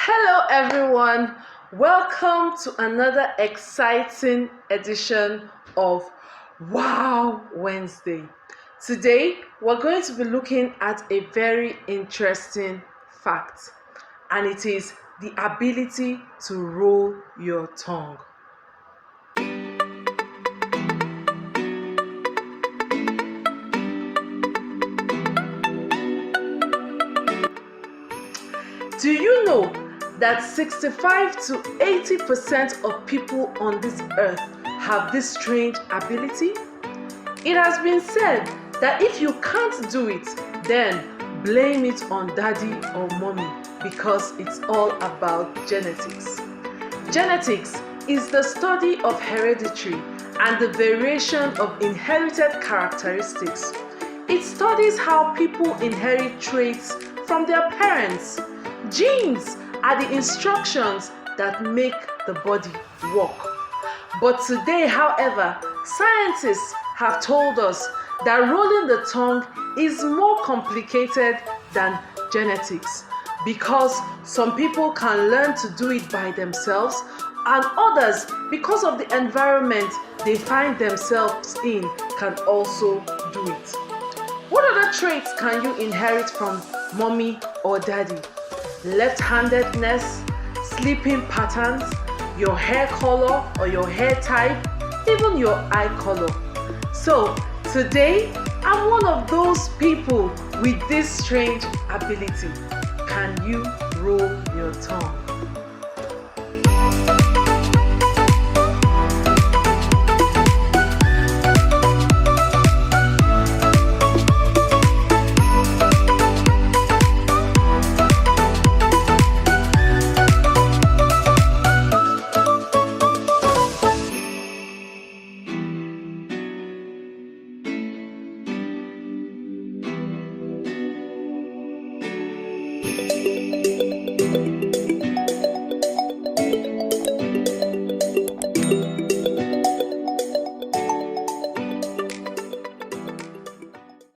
Hello, everyone. Welcome to another exciting edition of Wow Wednesday. Today, we're going to be looking at a very interesting fact, and it is the ability to roll your tongue. Do you know that 65 to 80% of people on this earth have this strange ability? It has been said that if you can't do it, then blame it on daddy or mommy because it's all about genetics. Genetics is the study of hereditary and the variation of inherited characteristics. It studies how people inherit traits from their parents. Genes are the instructions that make the body work. But today, however, scientists have told us that rolling the tongue is more complicated than genetics because some people can learn to do it by themselves and others, because of the environment they find themselves in, can also do it. What other traits can you inherit from mommy or daddy? Left-handedness, sleeping patterns, your hair color or your hair type, even your eye color. So today, I'm one of those people with this strange ability. Can you roll your tongue?